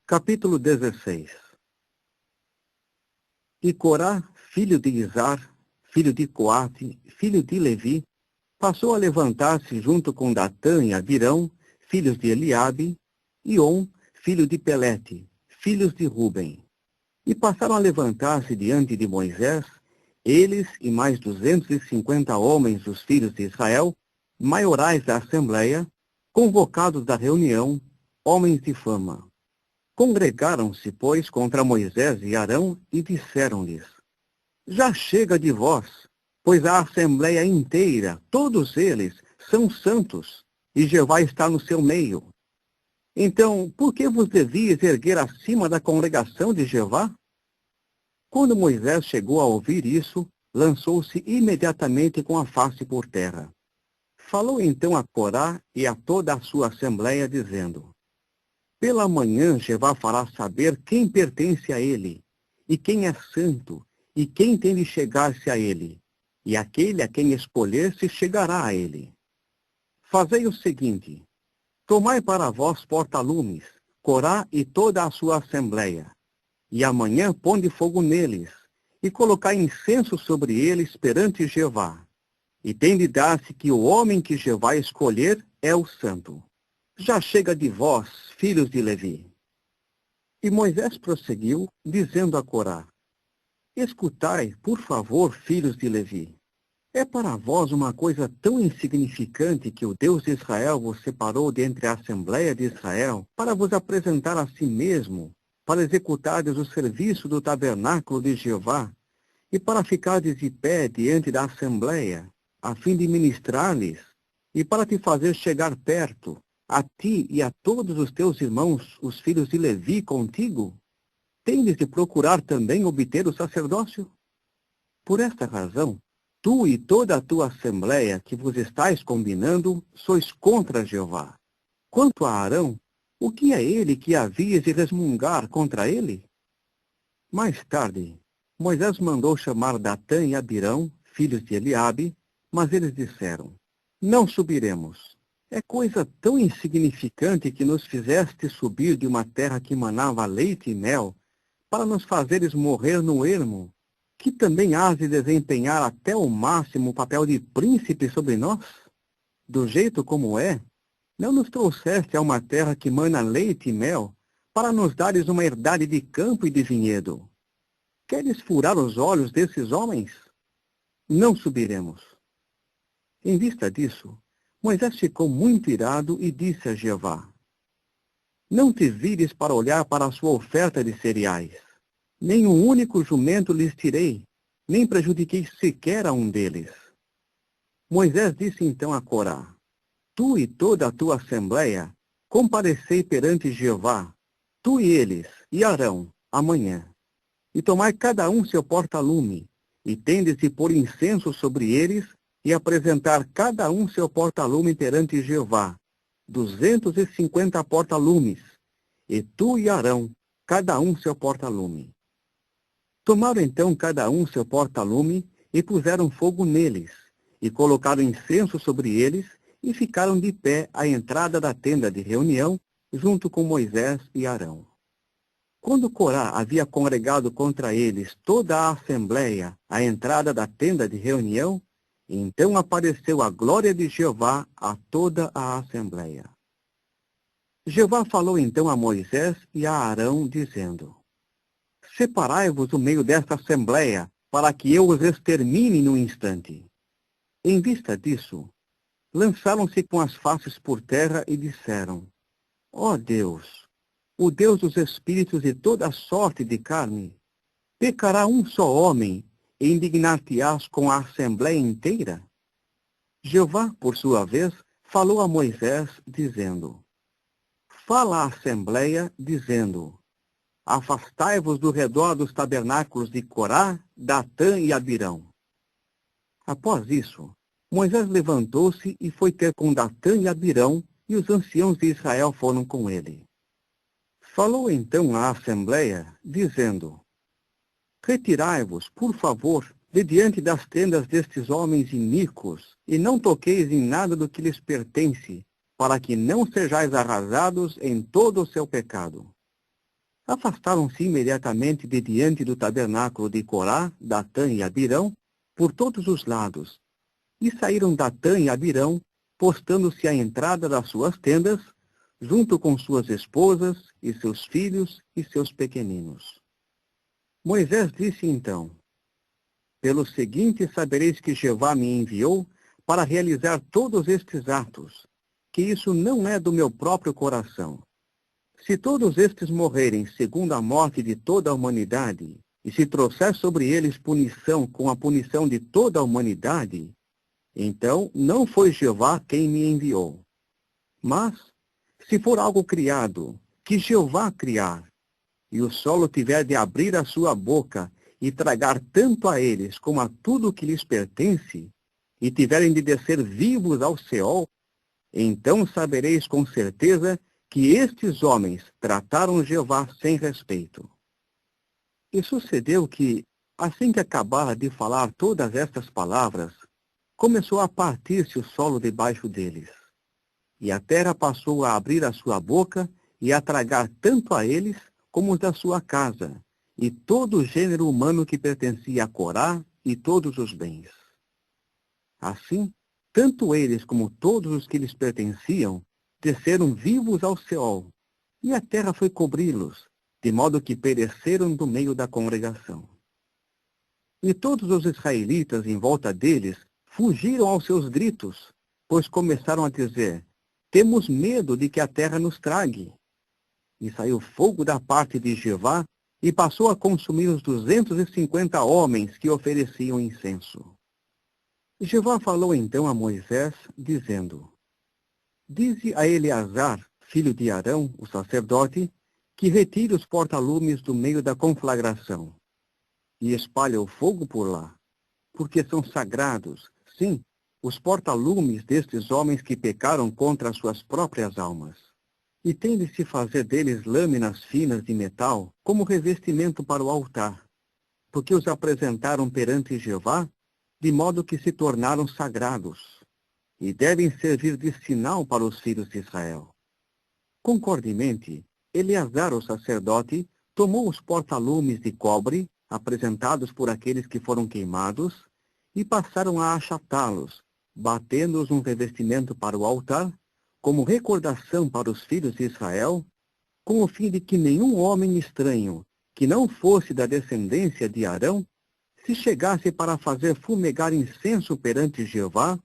Capítulo 16. E Corá, filho de Izar, filho de Coate, filho de Levi, passou a levantar-se junto com Datã e Abirão, filhos de Eliabe, e On, filho de Pelete, filhos de Ruben. E passaram a levantar-se diante de Moisés, eles e mais 250 homens dos filhos de Israel, maiorais da Assembleia, convocados da reunião, homens de fama. Congregaram-se, pois, contra Moisés e Arão e disseram-lhes: Já chega de vós, pois a Assembleia inteira, todos eles, são santos, e Jeová está no seu meio. Então, por que vos devias erguer acima da congregação de Jeová? Quando Moisés chegou a ouvir isso, lançou-se imediatamente com a face por terra. Falou então a Corá e a toda a sua Assembleia, dizendo: Pela manhã Jeová fará saber quem pertence a ele, e quem é santo, e quem tem de chegar-se a ele, e aquele a quem escolher se chegará a ele. Fazei o seguinte: tomai para vós porta-lumes, Corá e toda a sua Assembleia, e amanhã ponde fogo neles, e colocai incenso sobre eles perante Jeová. E tem de dar-se que o homem que Jeová escolher é o santo. Já chega de vós, filhos de Levi. E Moisés prosseguiu, dizendo a Corá: Escutai, por favor, filhos de Levi. É para vós uma coisa tão insignificante que o Deus de Israel vos separou dentre a Assembleia de Israel para vos apresentar a si mesmo, para executardes o serviço do tabernáculo de Jeová, e para ficardes de pé diante da Assembleia, a fim de ministrar-lhes, e para te fazer chegar perto, a ti e a todos os teus irmãos, os filhos de Levi, contigo? Tendes de procurar também obter o sacerdócio? Por esta razão, tu e toda a tua Assembleia que vos estáis combinando, sois contra Jeová. Quanto a Arão, o que é ele que havias de resmungar contra ele? Mais tarde, Moisés mandou chamar Datã e Abirão, filhos de Eliabe, mas eles disseram: Não subiremos. É coisa tão insignificante que nos fizeste subir de uma terra que manava leite e mel, para nos fazeres morrer no ermo, que também hás de desempenhar até o máximo o papel de príncipe sobre nós? Do jeito como é, não nos trouxeste a uma terra que mana leite e mel, para nos dares uma herdade de campo e de vinhedo. Queres furar os olhos desses homens? Não subiremos. Em vista disso, Moisés ficou muito irado e disse a Jeová: Não te vires para olhar para a sua oferta de cereais. Nem um único jumento lhes tirei, nem prejudiquei sequer a um deles. Moisés disse então a Corá: Tu e toda a tua Assembleia, comparecei perante Jeová, tu e eles, e Arão, amanhã. E tomai cada um seu porta-lume, e tendes de pôr incenso sobre eles, e apresentar cada um seu porta-lume perante Jeová, 250 porta-lumes, e tu e Arão, cada um seu porta-lume. Tomaram então cada um seu porta-lume, e puseram fogo neles, e colocaram incenso sobre eles, e ficaram de pé à entrada da tenda de reunião, junto com Moisés e Arão. Quando Corá havia congregado contra eles toda a Assembleia à entrada da tenda de reunião, então apareceu a glória de Jeová a toda a Assembleia. Jeová falou então a Moisés e a Arão, dizendo: Separai-vos do meio desta Assembleia, para que eu os extermine num instante. Em vista disso, lançaram-se com as faces por terra e disseram: Ó Deus, o Deus dos espíritos e toda sorte de carne, pecará um só homem e indignar-te-ás com a Assembleia inteira? Jeová, por sua vez, falou a Moisés, dizendo: Fala à Assembleia, dizendo: Afastai-vos do redor dos tabernáculos de Corá, Datã e Abirão. Após isso, Moisés levantou-se e foi ter com Datã e Abirão, e os anciãos de Israel foram com ele. Falou então à Assembleia, dizendo: Retirai-vos, por favor, de diante das tendas destes homens iníquos, e não toqueis em nada do que lhes pertence, para que não sejais arrasados em todo o seu pecado. Afastaram-se imediatamente de diante do tabernáculo de Corá, Datã e Abirão, por todos os lados, e saíram Datã e Abirão, postando-se à entrada das suas tendas, junto com suas esposas, e seus filhos e seus pequeninos. Moisés disse então: Pelo seguinte sabereis que Jeová me enviou para realizar todos estes atos, que isso não é do meu próprio coração. Se todos estes morrerem segundo a morte de toda a humanidade, e se trouxer sobre eles punição com a punição de toda a humanidade, então não foi Jeová quem me enviou. Mas, se for algo criado, que Jeová criar, e o solo tiver de abrir a sua boca e tragar tanto a eles como a tudo que lhes pertence, e tiverem de descer vivos ao Seol, então sabereis com certeza que estes homens trataram Jeová sem respeito. E sucedeu que, assim que acabara de falar todas estas palavras, começou a partir-se o solo debaixo deles. E a terra passou a abrir a sua boca e a tragar tanto a eles como os da sua casa, e todo o gênero humano que pertencia a Corá e todos os bens. Assim, tanto eles como todos os que lhes pertenciam desceram vivos ao Seol, e a terra foi cobri-los, de modo que pereceram do meio da congregação. E todos os israelitas em volta deles fugiram aos seus gritos, pois começaram a dizer: Temos medo de que a terra nos trague. E saiu fogo da parte de Jeová, e passou a consumir os 250 homens que ofereciam incenso. Jeová falou então a Moisés, dizendo: Dize a Eleazar, filho de Arão, o sacerdote, que retire os porta-lumes do meio da conflagração, e espalhe o fogo por lá, porque são sagrados, sim, os porta-lumes destes homens que pecaram contra as suas próprias almas. E tem de se fazer deles lâminas finas de metal, como revestimento para o altar, porque os apresentaram perante Jeová, de modo que se tornaram sagrados, e devem servir de sinal para os filhos de Israel. Concordemente, Eleazar, o sacerdote, tomou os porta-lumes de cobre, apresentados por aqueles que foram queimados, e passaram a achatá-los, batendo-os num revestimento para o altar, como recordação para os filhos de Israel, com o fim de que nenhum homem estranho, que não fosse da descendência de Arão, se chegasse para fazer fumegar incenso perante Jeová,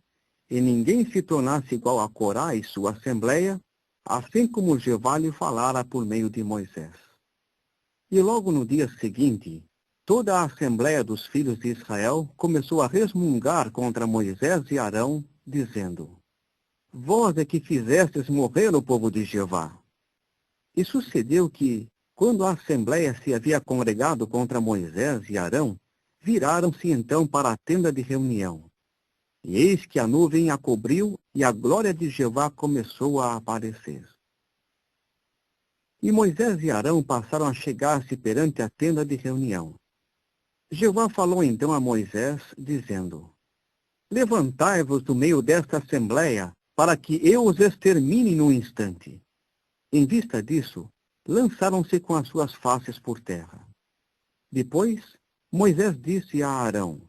e ninguém se tornasse igual a Corá e sua assembleia, assim como Jeová lhe falara por meio de Moisés. E logo no dia seguinte, toda a assembleia dos filhos de Israel começou a resmungar contra Moisés e Arão, dizendo: Vós é que fizestes morrer o povo de Jeová. E sucedeu que, quando a assembleia se havia congregado contra Moisés e Arão, viraram-se então para a tenda de reunião. E eis que a nuvem a cobriu, e a glória de Jeová começou a aparecer. E Moisés e Arão passaram a chegar-se perante a tenda de reunião. Jeová falou então a Moisés, dizendo: Levantai-vos do meio desta assembleia, para que eu os extermine num instante. Em vista disso, lançaram-se com as suas faces por terra. Depois, Moisés disse a Arão: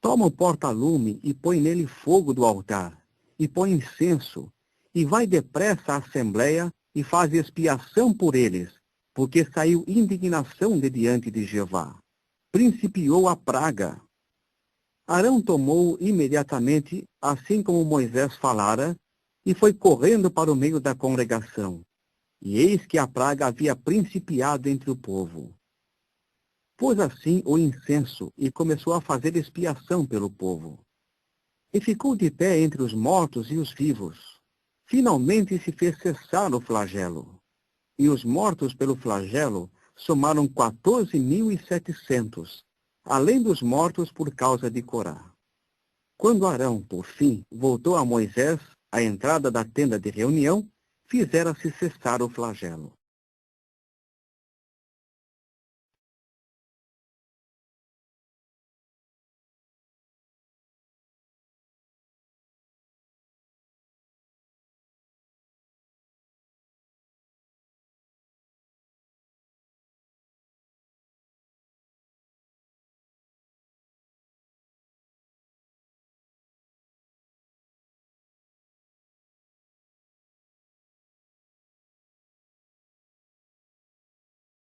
Toma o porta-lume e põe nele fogo do altar, e põe incenso, e vai depressa à assembleia e faz expiação por eles, porque saiu indignação de diante de Jeová. Principiou a praga. Arão tomou imediatamente, assim como Moisés falara, e foi correndo para o meio da congregação. E eis que a praga havia principiado entre o povo. Pôs assim o incenso e começou a fazer expiação pelo povo. E ficou de pé entre os mortos e os vivos. Finalmente se fez cessar o flagelo. E os mortos pelo flagelo somaram 14.700, além dos mortos por causa de Corá. Quando Arão, por fim, voltou a Moisés, à entrada da tenda de reunião, fizera-se cessar o flagelo.